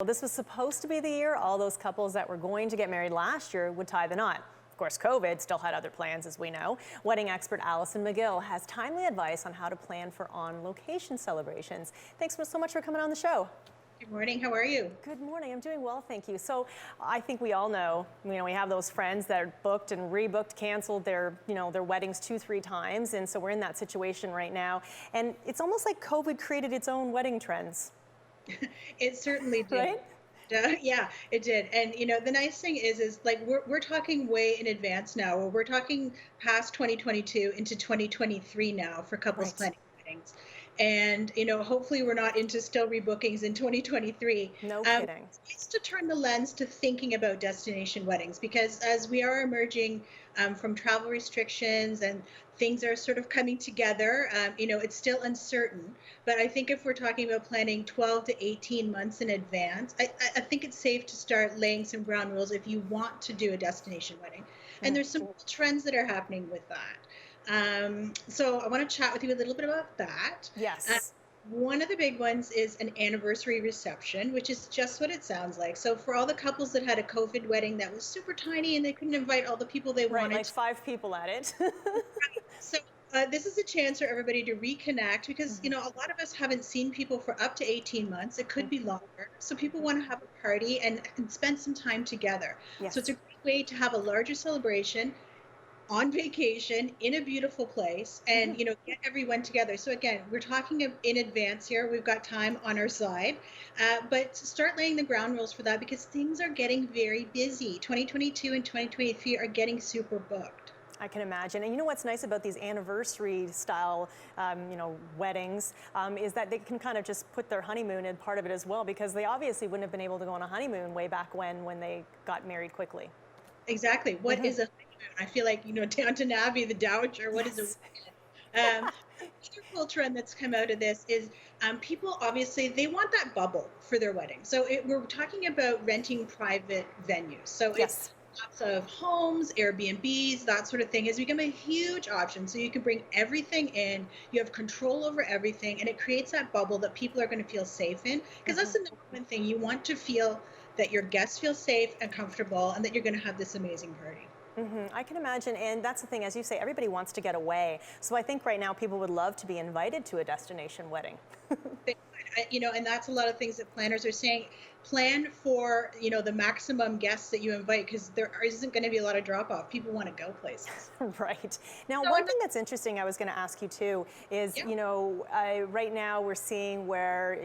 Well, this was supposed to be the year all those couples that were going to get married last year would tie the knot. Of course, COVID still had other plans, as we know. Wedding expert Alison McGill has timely advice on how to plan for on-location celebrations. Thanks so much for coming on the show. Good morning. How are you? Good morning. I'm doing well, thank you. So I think we all know, we have those friends that are booked and rebooked, canceled their weddings 2-3 times. And so we're in that situation right now. And it's almost like COVID created its own wedding trends. It certainly did. Right? Yeah, it did. And the nice thing is like we're talking way in advance now. We're talking past 2022 into 2023 now for couples planning weddings. And hopefully we're not into still rebookings in 2023. No kidding. It's nice to turn the lens to thinking about destination weddings, because as we are emerging from travel restrictions and things are sort of coming together, it's still uncertain. But I think if we're talking about planning 12 to 18 months in advance, I think it's safe to start laying some ground rules if you want to do a destination wedding. And there's some trends that are happening with that. So I want to chat with you a little bit about that. Yes. One of the big ones is an anniversary reception, which is just what it sounds like. So for all the couples that had a COVID wedding that was super tiny and they couldn't invite all the people they wanted. Like 5 people at it. So this is a chance for everybody to reconnect, because a lot of us haven't seen people for up to 18 months. It could be longer. So people want to have a party and spend some time together. Yes. So it's a great way to have a larger celebration on vacation in a beautiful place and get everyone together. So again, we're talking in advance here. We've got time on our side, but start laying the ground rules for that, because things are getting very busy. 2022 and 2023 are getting super booked. I can imagine. And what's nice about these anniversary style, weddings, is that they can kind of just put their honeymoon in part of it as well, because they obviously wouldn't have been able to go on a honeymoon way back when they got married quickly. Exactly. What is a honeymoon? I feel like, Downton Abbey, the Dowager, what is a another cool trend that's come out of this is people obviously, they want that bubble for their wedding. So we're talking about renting private venues. So it's lots of homes, Airbnbs, that sort of thing has become a huge option. So you can bring everything in, you have control over everything, and it creates that bubble that people are going to feel safe in. Because that's the number one thing. You want to feel that your guests feel safe and comfortable and that you're going to have this amazing party. I can imagine, and that's the thing, as you say, everybody wants to get away. So I think right now people would love to be invited to a destination wedding. And that's a lot of things that planners are saying. Plan for, the maximum guests that you invite, because there isn't going to be a lot of drop off. People want to go places. Right. Now, one thing that's interesting I was going to ask you too is, right now we're seeing where,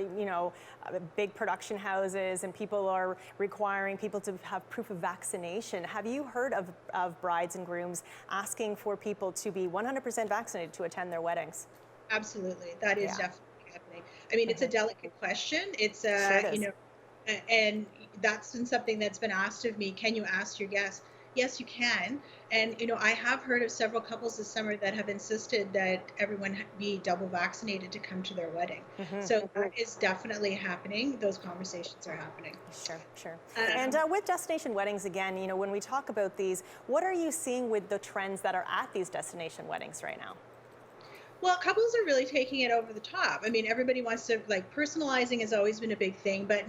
big production houses and people are requiring people to have proof of vaccination. Have you heard of brides and grooms asking for people to be 100% vaccinated to attend their weddings? Absolutely. That is definitely happening. I mean, it's a delicate question. It's, and that's been something that's been asked of me. Can you ask your guests? Yes, you can. And, I have heard of several couples this summer that have insisted that everyone be double vaccinated to come to their wedding. So that is definitely happening. Those conversations are happening. Sure. And with destination weddings, again, when we talk about these, what are you seeing with the trends that are at these destination weddings right now? Well, couples are really taking it over the top. I mean, everybody wants to, personalizing has always been a big thing, but,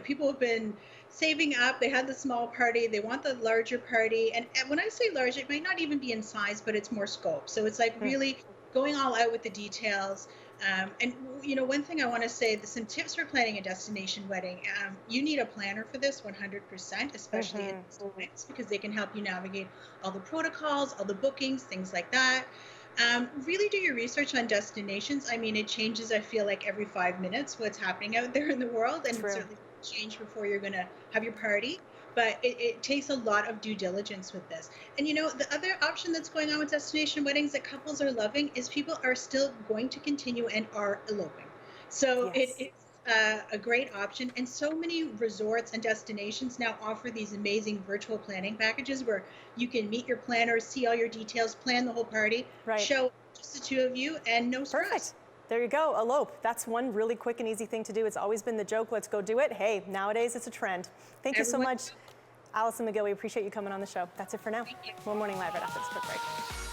people have been saving up. They had the small party. They want the larger party. And when I say large, it might not even be in size, but it's more scope. So it's really going all out with the details. And, one thing I want to say, some tips for planning a destination wedding. You need a planner for this 100%, especially in these times, because they can help you navigate all the protocols, all the bookings, things like that. Really do your research on destinations. I mean, it changes, I feel like, every 5 minutes what's happening out there in the world, and it certainly change before you're going to have your party. But it takes a lot of due diligence with this. And the other option that's going on with destination weddings that couples are loving is people are still going to continue and are eloping. So it's a great option. And so many resorts and destinations now offer these amazing virtual planning packages where you can meet your planner, see all your details, plan the whole party, show just the two of you, and no stress. Perfect. There you go, elope. That's one really quick and easy thing to do. It's always been the joke, let's go do it. Hey, nowadays it's a trend. Thank you so much, Alison McGill. We appreciate you coming on the show. That's it for now. More Morning Live right after this quick break.